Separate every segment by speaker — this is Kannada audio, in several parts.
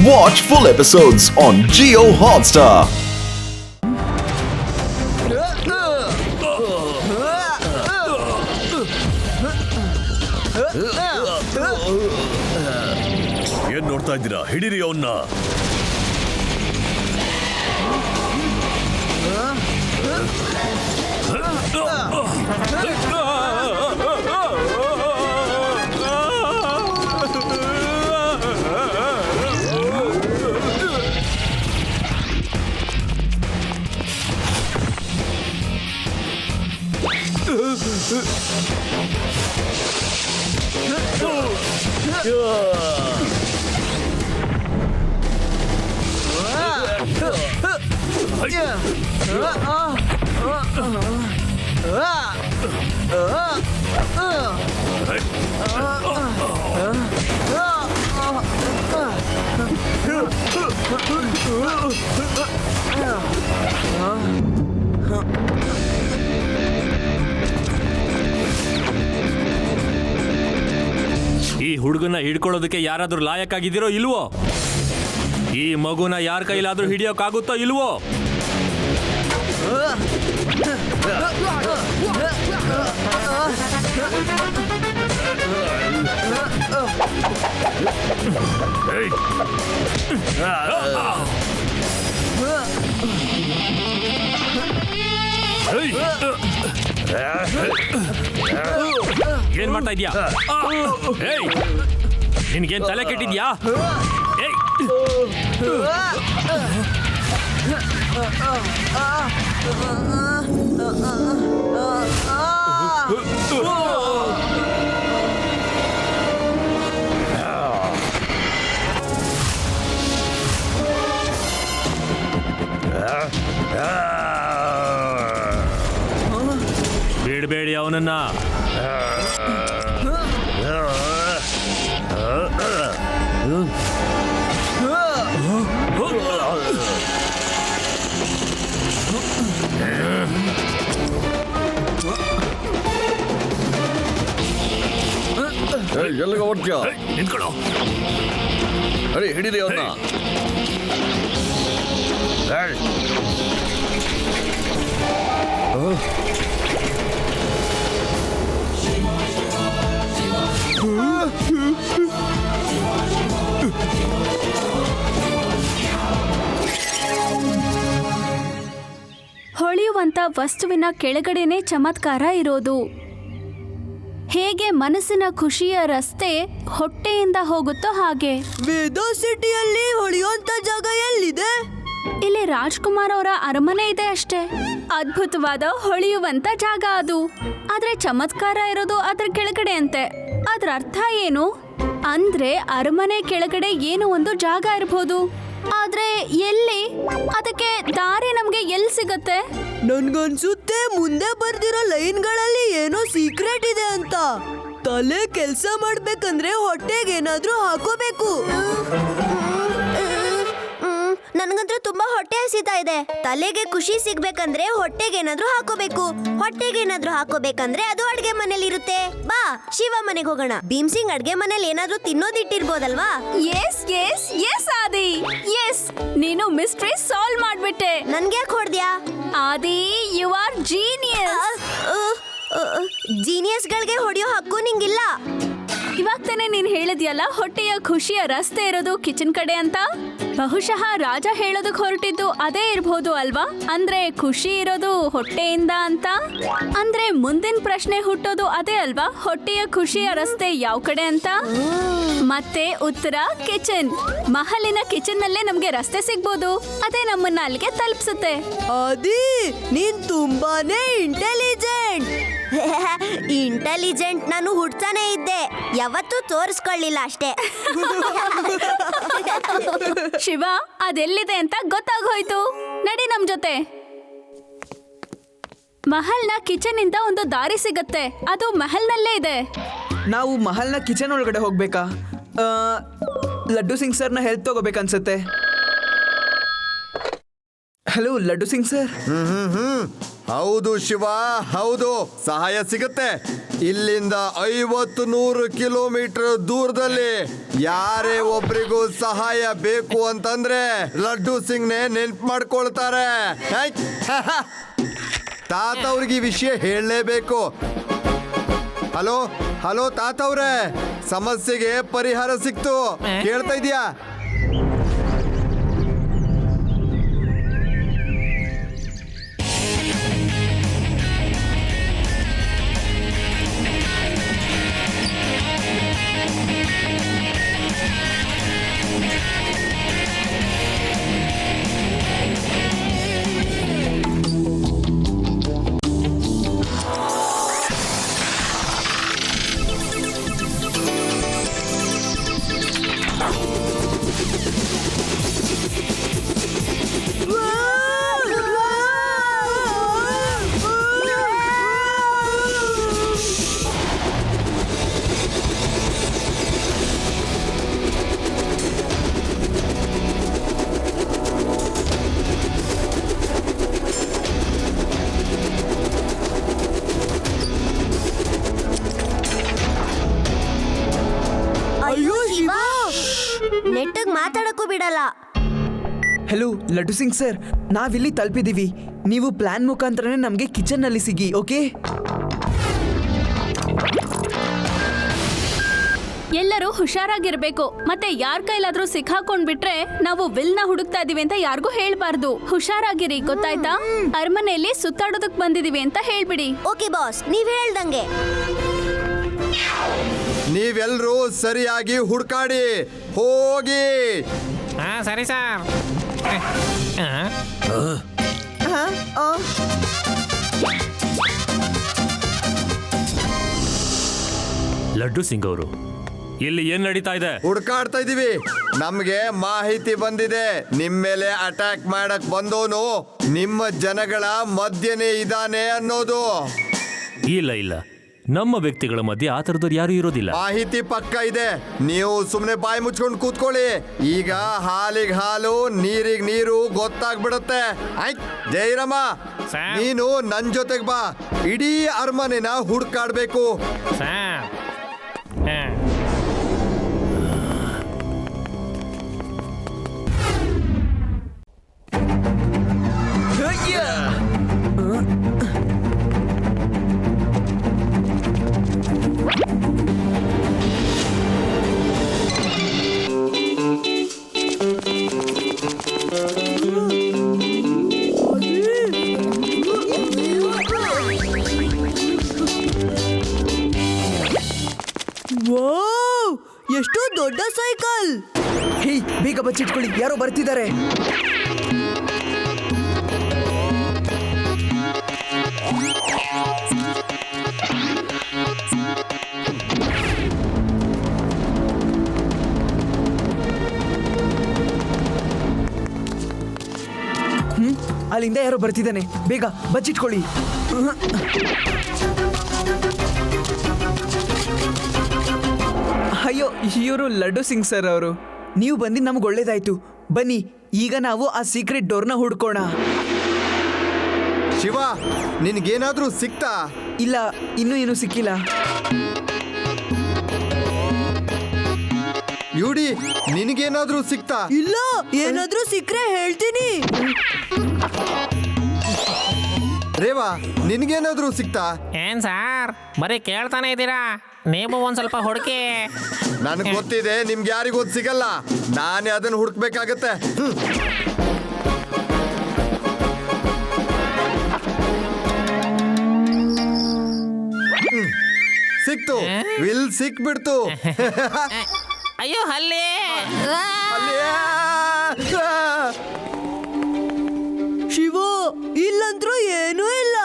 Speaker 1: Watch full episodes on Jio Hotstar.
Speaker 2: ಏನ್ ನೋಡ್ತಾ ಇದ್ದೀರಾ? ಹಿಡೀರಿ ಅವನ್ನ.
Speaker 3: ಈ ಹುಡುಗನ ಹಿಡ್ಕೊಳ್ಳೋದಕ್ಕೆ ಯಾರಾದ್ರೂ ಲಾಯಕ್ಕಾಗಿದ್ದೀರೋ ಇಲ್ವೋ? ಈ ಮಗುನ ಯಾರ ಕೈಲಾದ್ರೂ ಹಿಡಿಯೋಕ್ಕಾಗುತ್ತೋ ಇಲ್ವೋ? ಏನ್ ಮಾಡ್ತಾ ಇದ್ಯಾ? ನಿನ್ಗೇನ್ ತಲೆ ಕೆಟ್ಟಿದ್ಯಾ? ಬಿಡ್ಬೇಡಿ ಅವನನ್ನ.
Speaker 2: ಎಲ್ಲಿಗೆ ಹೊಡ್ತೀಯ?
Speaker 3: ನಿಂತ್ಕೊಳ್ಳೋ.
Speaker 2: ಅರೆ ಹಿಡೀರಿ ಅವನ್ನ.
Speaker 4: ಹೊಳೆಯುವಂತ ವಸ್ತುವಿನ ಕೆಳಗಡೆನೆ ಚಮತ್ಕಾರ ಇರೋದು. ಹೇಗೆ ಮನಸ್ಸಿನ ಖುಷಿಯ ರಸ್ತೆ ಹೊಟ್ಟೆಯಿಂದ ಹೋಗುತ್ತೋ ಹಾಗೆ.
Speaker 5: ವೇದಾ ಸಿಟಿಯಲ್ಲಿ ಹೊಳೆಯುವಂತ ಜಾಗ ಎಲ್ಲಿದೆ?
Speaker 4: ಇಲ್ಲಿ ರಾಜ್ಕುಮಾರ್ ಅವರ ಅರಮನೆ ಇದೆ ಅಷ್ಟೇ. ಅದ್ಭುತವಾದ ಹೊಳೆಯುವಂತ ಜಾಗ ಅದು. ಆದ್ರೆ ಚಮತ್ಕಾರ ಇರೋದು ಅದ್ರ ಕೆಳಗಡೆ ಅಂತೆ. ಅದ್ರ ಅರ್ಥ ಏನು ಅಂದ್ರೆ ಅರಮನೆ ಕೆಳಗಡೆ ಏನೋ ಒಂದು ಜಾಗ ಇರಬಹುದು. ಆದ್ರೆ ಎಲ್ಲಿ? ಅದಕ್ಕೆ ದಾರಿ ನಮ್ಗೆ ಎಲ್ಲಿ ಸಿಗತ್ತೆ?
Speaker 5: ನನ್ಗನ್ಸುತ್ತೆ ಮುಂದೆ ಬರ್ದಿರೋ ಲೈನ್ಗಳಲ್ಲಿ ಏನೋ ಸೀಕ್ರೆಟ್ ಇದೆ ಅಂತ. ತಲೆ ಕೆಲ್ಸ ಮಾಡ್ಬೇಕಂದ್ರೆ ಹೊಟ್ಟೆಗೆ ಏನಾದ್ರೂ ಹಾಕೋಬೇಕು.
Speaker 6: ನನ್ಗಂತೂ ತುಂಬಾ ಹೊಟ್ಟೆ ಹಸಿತಾ ಇದೆ. ತಲೆಗೆ ಖುಷಿ ಸಿಗ್ಬೇಕಂದ್ರೆ ಹೊಟ್ಟೆಗೆ ಏನಾದ್ರೂ ಹಾಕೋಬೇಕು. ಹೊಟ್ಟೆಗೆ ಏನಾದ್ರೂ ಹಾಕೋಬೇಕಂದ್ರೆ ಅದು ಅಡ್ಗೆ ಮನೇಲಿ ಇರುತ್ತೆ. ಬಾ ಶಿವ ಮನೆಗೆ ಹೋಗೋಣ. ಭೀಮ್ಸಿಂಗ್ ಅಡ್ಗೆ ಮನೇಲಿ ಏನಾದ್ರೂ ತಿನ್ನೋದಿಟ್ಟಿರ್ಬೋದಲ್ವಾ?
Speaker 4: ಎಸ್ ಎಸ್ ಎಸ್ ಆದಿ, ಎಸ್ ನೀನು ಮಿಸ್ಟ್ರಿ ಸಾಲ್ವ್ ಮಾಡ್ಬಿಟ್ಟೆ.
Speaker 6: ನನ್ಗೆ ಯಾಕೆ ಹೊಡ್ದ್ಯಾ?
Speaker 4: ಆದಿ, ಯು ಆರ್ ಜೀನಿಯಸ್.
Speaker 6: ಜೀನಿಯಸ್ಗಳಿಗೆ ಹೊಡೆಯೋ ಹಕ್ಕು ನಿಂಗಿಲ್ಲ.
Speaker 4: ಇವಾಗ ತಾನೇ ನೀನ್ ಹೇಳಿದ್ಯಲ್ಲ ಹೊಟ್ಟೆಯ ಖುಷಿಯ ರಸ್ತೆ ಇರೋದು ಕಿಚನ್ ಕಡೆ ಅಂತ. ಬಹುಶಃ ರಾಜ ಹೇಳೋದಕ್ ಹೊರಟಿದ್ದು ಅದೇ ಇರ್ಬೋದು ಅಲ್ವಾ? ಅಂದ್ರೆ ಖುಷಿ ಇರೋದು ಹೊಟ್ಟೆಯಿಂದ ಅಂತ. ಅಂದ್ರೆ ಮುಂದಿನ ಪ್ರಶ್ನೆ ಹುಟ್ಟೋದು ಅದೇ ಅಲ್ವಾ? ಹೊಟ್ಟೆಯ ಖುಷಿಯ ರಸ್ತೆ ಯಾವ ಕಡೆ ಅಂತ. ಮತ್ತೆ ಉತ್ತರ ಕಿಚನ್. ಮಹಲಿನ ಕಿಚನ್ ನಲ್ಲೇ ನಮ್ಗೆ ರಸ್ತೆ ಸಿಗ್ಬೋದು. ಅದೇ ನಮ್ಮನ್ನ ಅಲ್ಲಿಗೆ ತಲುಪಿಸುತ್ತೆ.
Speaker 5: ಆದಿ, ನೀನ್ ತುಂಬಾನೇ ಇಂಟೆಲಿಜೆಂಟ್.
Speaker 6: ಇಂಟೆಲಿಜೆಂಟ್ ನಾನು ಹುಡ್ತಾನೆ ಇದ್ದೆ, ಯಾವತ್ತೂ ತೋರಿಸ್ಕೊಳ್ಳಿಲ್ಲ ಅಷ್ಟೇ.
Speaker 4: ಶಿವ, ಅದೆಲ್ಲಿದೆ ಅಂತ ಗೊತ್ತಾಗೋಯ್ತು. ನಡಿ ನಮ್ ಜೊತೆ. ಮಹಲ್ನ ಕಿಚನ್ ಇಂದ ಒಂದು ದಾರಿ ಸಿಗತ್ತೆ. ಅದು ಮಹಲ್ನಲ್ಲೇ ಇದೆ.
Speaker 7: ನಾವು ಮಹಲ್ನ ಕಿಚನ್ ಒಳಗಡೆ ಹೋಗ್ಬೇಕಾ? ಲಡ್ಡು ಸಿಂಗ್ ಸರ್ನ ಹೆಲ್ಪ್ ತಗೋಬೇಕನ್ಸುತ್ತೆ. Hello Laddu Singh sir.
Speaker 8: ಹೌದು ಶಿವ, ಹೌದು, ಸಹಾಯ ಸಿಗುತ್ತೆ. ಇಲ್ಲಿಂದ 50-100 ಕಿಲೋಮೀಟರ್ ದೂರದಲ್ಲಿ ಯಾರೇ ಒಬ್ರಿಗೂ ಸಹಾಯ ಬೇಕು ಅಂತಂದ್ರೆ ಲಡ್ಡು ಸಿಂಗ್ನೆ ನೆನ್ಪು ಮಾಡ್ಕೊಳ್ತಾರೆ. ತಾತ ಅವ್ರಿಗೆ ಈ ವಿಷಯ ಹೇಳಲೇಬೇಕು. ಹಲೋ ಹಲೋ ತಾತ ಅವ್ರೆ, ಸಮಸ್ಯೆಗೆ ಪರಿಹಾರ ಸಿಕ್ತು, ಕೇಳ್ತಾ ಇದೀಯಾ?
Speaker 6: ನೆಟ್ಟಗ್ ಮಾತಾಡಕ್ಕೂ ಬಿಡಲ್ಲ.
Speaker 7: ಹಲೋ ಲಡ್ಡು ಸಿಂಗ್ ಸರ್, ನಾವಿಲ್ಲಿ ತಲುಪಿದೀವಿ. ನೀವು ಪ್ಲಾನ್ ಮುಖಾಂತರನೇ ನಮಗೆ ಕಿಚನ್ ನಲ್ಲಿ ಸಿಗಿ, ಓಕೆ?
Speaker 4: ಎಲ್ಲರೂ ಹುಷಾರಾಗಿರ್ಬೇಕು. ಮತ್ತೆ ಯಾರ್ ಕೈಲಾದ್ರೂ ಸಿಕ್ಕಾಕೊಂಡ್ಬಿಟ್ರೆ ನಾವು ವಿಲ್ ನ ಹುಡುಕ್ತಾ ಇದೀವಿ ಅಂತ ಯಾರಿಗೂ ಹೇಳ್ಬಾರ್ದು. ಹುಷಾರಾಗಿರಿ, ಗೊತ್ತಾಯ್ತಾ? ಅರಮನೆಯಲ್ಲಿ ಸುತ್ತಾಡೋದಕ್ ಬಂದಿದೀವಿ ಅಂತ ಹೇಳ್ಬಿಡಿ.
Speaker 6: ಓಕೆ ಬಾಸ್, ನೀವ್ ಹೇಳ್ದಂಗೆ.
Speaker 8: ನೀವೆಲ್ಲರೂ ಸರಿಯಾಗಿ ಹುಡ್ಕಾಡಿ ಹೋಗಿ.
Speaker 9: ಸರಿ ಸರ್.
Speaker 3: ಲಡ್ಡು ಸಿಂಗ್ ಅವರು, ಇಲ್ಲಿ ಏನ್ ನಡೀತಾ ಇದೆ?
Speaker 8: ಹುಡ್ಕಾಡ್ತಾ ಇದೀವಿ. ನಮ್ಗೆ ಮಾಹಿತಿ ಬಂದಿದೆ, ನಿಮ್ ಮೇಲೆ ಅಟ್ಯಾಕ್ ಮಾಡಕ್ ಬಂದೋನು ನಿಮ್ಮ ಜನಗಳ ಮಧ್ಯನೇ ಇದ್ದಾನೆ ಅನ್ನೋದು.
Speaker 3: ಇಲ್ಲ ಇಲ್ಲ, ನಮ್ಮ ವ್ಯಕ್ತಿಗಳ ಮಧ್ಯೆ ಆ ಥರದವ್ರು ಯಾರು ಇರೋದಿಲ್ಲ.
Speaker 8: ಮಾಹಿತಿ ಪಕ್ಕ ಇದೆ, ನೀವು ಸುಮ್ನೆ ಬಾಯಿ ಮುಚ್ಕೊಂಡು ಕೂತ್ಕೊಳ್ಳಿ. ಈಗ ಹಾಲಿಗೆ ಹಾಲು, ನೀರಿಗೆ ನೀರು ಗೊತ್ತಾಗ್ಬಿಡುತ್ತೆ. ಜೈರಮ್ಮ, ನೀನು ನನ್ ಜೊತೆಗೆ ಬಾ. ಇಡೀ ಅರಮನೆನ ಹುಡ್ಕಾಡ್ಬೇಕು.
Speaker 9: ಸರ್.
Speaker 5: ವಾವ್, ಎಷ್ಟು ದೊಡ್ಡ ಸೈಕಲ್!
Speaker 7: ಹೇ, ಬೇಗ ಬಚ್ಚಿಟ್ಕೊಳ್ಳಿ, ಯಾರೋ ಬರ್ತಿದ್ದಾರೆ. ಅಲ್ಲಿಂದ ಯಾರೋ ಬರ್ತಿದ್ದಾನೆ, ಬೇಗ ಬಚ್ಚಿಟ್ಕೊಳ್ಳಿ. ಅಯ್ಯೋ, ಇವರು ಲಡ್ಡು ಸಿಂಗ್ ಸರ್ ಅವರು. ನೀವು ಬಂದು ನಮ್ಗೆ ಒಳ್ಳೇದಾಯ್ತು. ಬನ್ನಿ, ಈಗ ನಾವು ಆ ಸೀಕ್ರೆಟ್ ಡೋರ್ನ ಹುಡ್ಕೋಣ.
Speaker 8: ಶಿವ, ನಿನ್ಗೇನಾದ್ರೂ ಸಿಕ್ತಾ?
Speaker 7: ಇಲ್ಲ, ಇನ್ನೂ ಏನು ಸಿಕ್ಕಿಲ್ಲ.
Speaker 8: ಯುಡಿ, ನಿನಗೇನಾದ್ರೂ ಸಿಕ್ತಾ?
Speaker 5: ಇಲ್ಲ, ಏನಾದ್ರೂ ಸಿಕ್ಕ್ರೆ ಹೇಳ್ತೀನಿ.
Speaker 8: ರೇವಾ, ನಿನಗೇನಾದ್ರೂ ಸಿಕ್ತಾ?
Speaker 9: ಏನ್ ಸಾರ್, ಬರೀ ಕೇಳ್ತಾನೆ ಇದ್ದೀರಾ? ನೀವು ಒಂದ್ ಸ್ವಲ್ಪ ಹುಡುಕಿ.
Speaker 8: ನನಗೆ ಗೊತ್ತಿದೆ, ನಿಮ್ಗೆ ಯಾರಿಗೂ ಸಿಗಲ್ಲ. ನಾನೇ ಅದನ್ನ ಹುಡುಕ್ಬೇಕಾಗತ್ತೆ. ಸಿಕ್ತು, ವಿಲ್ ಸಿಕ್ಬಿಡ್ತು.
Speaker 9: ಅಯ್ಯೋ, ಅಲ್ಲಿ
Speaker 5: ಶಿವ, ಇಲ್ಲಂದ್ರೂ ಏನೂ ಇಲ್ಲ.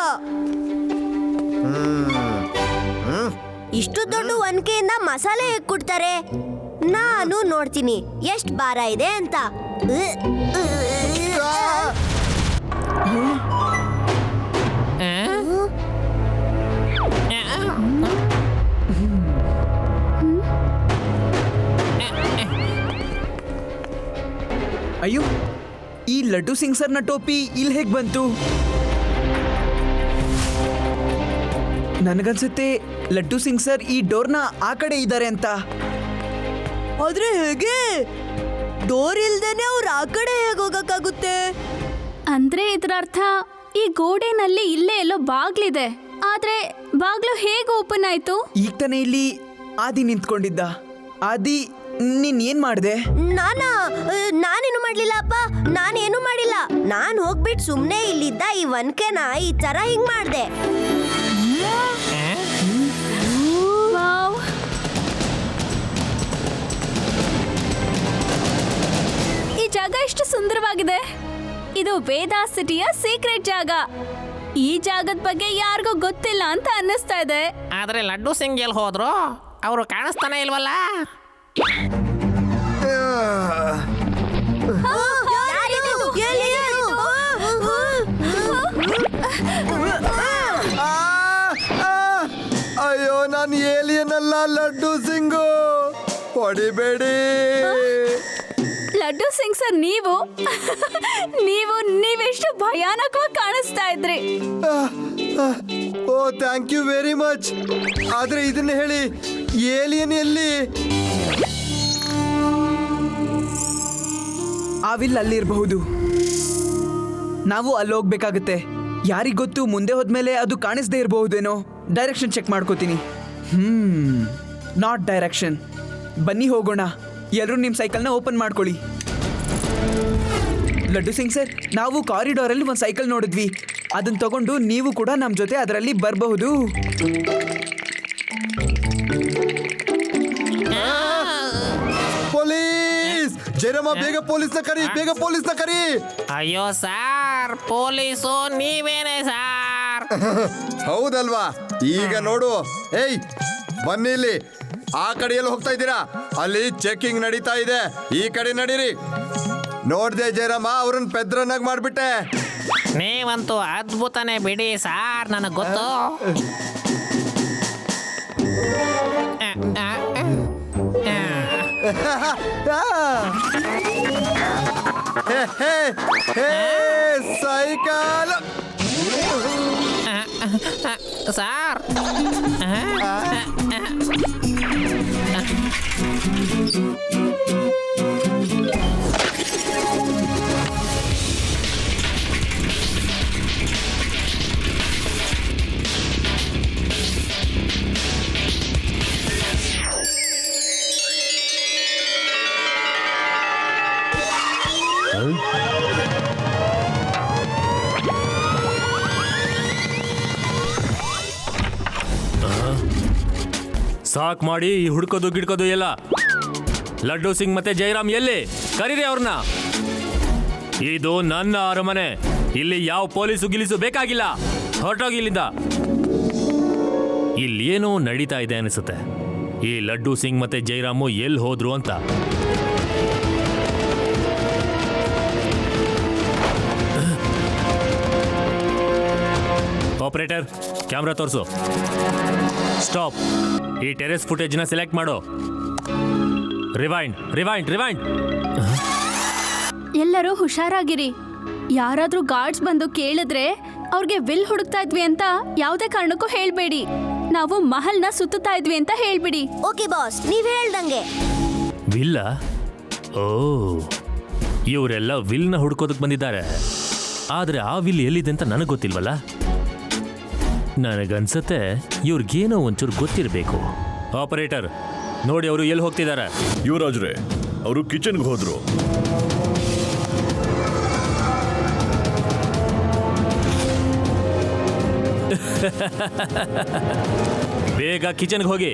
Speaker 6: ಇಷ್ಟು ದೊಡ್ಡ ಒನ್ಕೆಯಿಂದ ಮಸಾಲೆ ಹೇಗ್ ಕೊಡ್ತಾರೆ? ನಾನು ನೋಡ್ತೀನಿ ಎಷ್ಟ್ ಭಾರ ಇದೆ ಅಂತ.
Speaker 7: ಅಯ್ಯೋ, ಈ ಲಡ್ಡು ಸಿಂಗ್ ಸರ್ನ ಟೋಪಿ ಇಲ್ಲಿ ಹೇಗೆ ಬಂತು? ನನಗನ್ಸುತ್ತೆ ಲಡ್ಡು ಸಿಂಗ್ ಸರ್ ಈ ಡೋರ್ನ ಆ ಕಡೆ ಇದ್ದಾರೆ ಅಂತ.
Speaker 5: ಆದ್ರೆ ಹೇಗೆ ಡೋರ್ ಇಲ್ದೇನೆ ಅವ್ರು ಆ ಕಡೆ ಹೇಗೆ ಹೋಗಕ್ಕಾಗುತ್ತೆ?
Speaker 4: ಅಂದ್ರೆ ಇದರ ಅರ್ಥ ಈ ಗೋಡೆನಲ್ಲಿ ಇಲ್ಲೇ ಎಲ್ಲೋ ಬಾಗ್ಲಿದೆ. ಆದ್ರೆ ಬಾಗ್ಲು ಹೇಗೆ ಓಪನ್ ಆಯ್ತು?
Speaker 7: ಈಗ ತಾನೇ ಇಲ್ಲಿ ಆದಿ ನಿಂತ್ಕೊಂಡಿದ್ದ. ಆದಿ, ನೀನ್ ಏನ್ ಮಾಡ್ದೆ?
Speaker 6: ನಾನೇನು ಮಾಡ್ಲಿಲ್ಲ ಅಪ್ಪ, ನಾನೇನು ಮಾಡಿಲ್ಲ. ನಾನ್ ಹೋಗ್ಬಿಟ್ಟು ಸುಮ್ನೆ ಇಲ್ಲಿದ್ದ ಈ ಒನ್ಕೆನ ಈ ತರ ಹಿಂಗ್ ಮಾಡ್ದೆ.
Speaker 4: ವಾವ್, ಈ ಜಾಗ ಎಷ್ಟು ಸುಂದರವಾಗಿದೆ. ಇದು ವೇದಾ ಸಿಟಿಯ ಸೀಕ್ರೆಟ್ ಜಾಗ. ಈ ಜಾಗದ ಬಗ್ಗೆ ಯಾರಿಗೂ ಗೊತ್ತಿಲ್ಲ ಅಂತ ಅನ್ನಿಸ್ತಾ ಇದೆ.
Speaker 9: ಆದ್ರೆ ಲಡ್ಡು ಸಿಂಗ್ ಎಲ್ಲಿ ಹೋದ್ರು? ಅವರು ಕಾಣಿಸ್ತಾನೆ ಇಲ್ವಲ್ಲ.
Speaker 8: ಅಯ್ಯೋ, ನಾನು ಏಲಿಯನ್ ಅಲ್ಲ, ಲಡ್ಡು ಸಿಂಗು. ಹೊಡಿಬೇಡಿ.
Speaker 4: ಲಡ್ಡು ಸಿಂಗ್ ಸರ್, ನೀವೆಷ್ಟು ಭಯಾನಕವಾಗಿ ಕಾಣಿಸ್ತಾ ಇದ್ರಿ.
Speaker 8: ಓ, ಥ್ಯಾಂಕ್ ಯು ವೆರಿ ಮಚ್. ಆದ್ರೆ ಇದನ್ನ ಹೇಳಿ, ಏಲಿಯನ್ ಎಲ್ಲಿ?
Speaker 7: ಆ ವಿಲ್ ಅಲ್ಲಿರಬಹುದು. ನಾವು ಅಲ್ಲಿ ಹೋಗ್ಬೇಕಾಗುತ್ತೆ. ಯಾರಿಗ್ ಗೊತ್ತು, ಮುಂದೆ ಹೋದ್ಮೇಲೆ ಅದು ಕಾಣಿಸ್ದೇ ಇರಬಹುದೇನೋ. ಡೈರೆಕ್ಷನ್ ಚೆಕ್ ಮಾಡ್ಕೋತೀನಿ. Not direction. ಬನ್ನಿ ಹೋಗೋಣ. ಎಲ್ಲರೂ ನಿಮ್ಮ ಸೈಕಲ್ನ ಓಪನ್ ಮಾಡ್ಕೊಳ್ಳಿ. ಲಡ್ಡು ಸಿಂಗ್ ಸರ್, ನಾವು ಕಾರಿಡಾರಲ್ಲಿ ಒಂದು ಸೈಕಲ್ ನೋಡಿದ್ವಿ. ಅದನ್ನ ತಗೊಂಡು ನೀವು ಕೂಡ ನಮ್ಮ ಜೊತೆ ಅದರಲ್ಲಿ ಬರಬಹುದು.
Speaker 8: ಪೊಲೀಸ್! ಜಯರಾಮ, ಬೇಗ ಪೊಲೀಸ್ನ ಕರಿ, ಬೇಗ ಪೊಲೀಸ್ನ ಕರಿ.
Speaker 9: ಅಯ್ಯೋ ಸಾರ್, ಪೊಲೀಸು ನೀವೇನೆ ಸಾರ್?
Speaker 8: ಹೌದಲ್ವಾ? ಈಗ ನೋಡು. ಏಯ್, ಬನ್ನಿ ಇಲ್ಲಿ. ಆ ಕಡೆ ಎಲ್ಲ ಹೋಗ್ತಾ ಇದ್ದೀರಾ? ಅಲ್ಲಿ ಚೆಕಿಂಗ್ ನಡೀತಾ ಇದೆ. ಈ ಕಡೆ ನಡೀರಿ. ನೋಡ್ದೆ ಜಯರಾಮ, ಅವ್ರನ್ನ ಪೆದ್ರನ್ನಾಗಿ ಮಾಡ್ಬಿಟ್ಟೆ.
Speaker 9: ನೀವಂತೂ ಅದ್ಭುತನೇ ಬಿಡಿ ಸಾರ್, ನನಗೆ ಗೊತ್ತು.
Speaker 8: ಸೈಕಲ್
Speaker 9: ಸಾರ್,
Speaker 3: ಸಾಕ್ ಮಾಡಿ ಈ ಹುಡ್ಕೋದು ಗಿಡ್ಕೋದು ಎಲ್ಲ. ಲಡ್ಡು ಸಿಂಗ್ ಮತ್ತೆ ಜಯರಾಮ್ ಎಲ್ಲಿ? ಕರೀರಿ ಅವ್ರನ್ನ. ಇದು ನನ್ನ ಅರಮನೆ. ಇಲ್ಲಿ ಯಾವ ಪೊಲೀಸು ಗಿಲೀಸು ಬೇಕಾಗಿಲ್ಲ. ಹೊರಟೋಗಿ ಇಲ್ಲಿಂದ. ಇಲ್ಲೇನೋ ನಡೀತಾ ಇದೆ ಅನಿಸುತ್ತೆ. ಈ ಲಡ್ಡು ಸಿಂಗ್ ಮತ್ತೆ ಜಯರಾಮು ಎಲ್ಲಿ ಹೋದ್ರು ಅಂತ. ಆಪರೇಟರ್, ಕ್ಯಾಮ್ರಾ ತೋರಿಸು. ಸ್ಟಾಪ್. ಈ ಟೆರೆಸ್ ಫುಟೇಜ್ನ ಸೆಲೆಕ್ಟ್ ಮಾಡು. Rewind, rewind, rewind.
Speaker 4: ಎಲ್ಲರೂ ಹುಷಾರಾಗಿರಿ. ಯಾರಾದ್ರೂ ಗಾರ್ಡ್ಸ್ ಬಂದು ಕೇಳಿದ್ರೆ ಅವ್ರಿಗೆ ವಿಲ್ ಹುಡುಕ್ತಾ ಇದ್ವಿ ಅಂತ ಯಾವುದೇ ಕಾರಣಕ್ಕೂ ಹೇಳ್ಬೇಡಿ. ನಾವು ಮಹಲ್ನ ಸುತ್ತುತ್ತಾ ಇದ್ವಿ ಅಂತ ಹೇಳ್ಬಿಡಿ.
Speaker 6: ಓಕೆ ಬಾಸ್, ನೀವ್ ಹೇಳ್ದಂಗೆ.
Speaker 3: ವಿಲ್ಲ? ಓ, ಇವರೆಲ್ಲ ವಿಲ್ನ ಹುಡ್ಕೋದಕ್ಕೆ ಬಂದಿದ್ದಾರೆ. ಆದ್ರೆ ಆ ವಿಲ್ ಎಲ್ಲಿದೆ ಅಂತ ನನಗೆ ಗೊತ್ತಿಲ್ವಲ್ಲ. ನನಗನ್ಸತ್ತೆ ಇವ್ರಿಗೇನೋ ಒಂಚೂರು ಗೊತ್ತಿರಬೇಕು. ಆಪರೇಟರ್, ನೋಡಿ ಅವರು ಎಲ್ಲಿ ಹೋಗ್ತಿದ್ದಾರೆ.
Speaker 2: ಯುವರಾಜ್ರೆ, ಅವರು ಕಿಚನ್ಗೆ ಹೋದ್ರು.
Speaker 3: ಬೇಗ ಕಿಚನ್ಗೆ ಹೋಗಿ.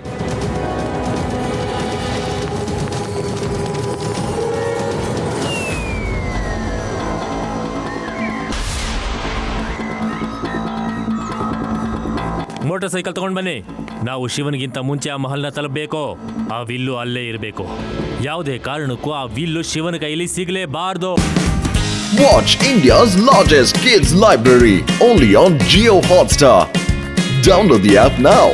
Speaker 3: ಮೋಟಾರ್ ಸೈಕಲ್ ತಗೊಂಡು ಬನ್ನಿ. ನಾವು ಶಿವನಿಗಿಂತ ಮುಂಚೆ ಆ ಮಹಲ್ನ ತಲುಪಬೇಕು. ಆ ವಿಲ್ಲು ಅಲ್ಲೇ ಇರಬೇಕು. ಯಾವುದೇ ಕಾರಣಕ್ಕೂ ಆ ವಿಲ್ಲು ಶಿವನ ಕೈಲಿ ಸಿಗಲೇಬಾರ್ದು.
Speaker 1: Watch India's largest kids library only on Jio Hotstar. Download the app now.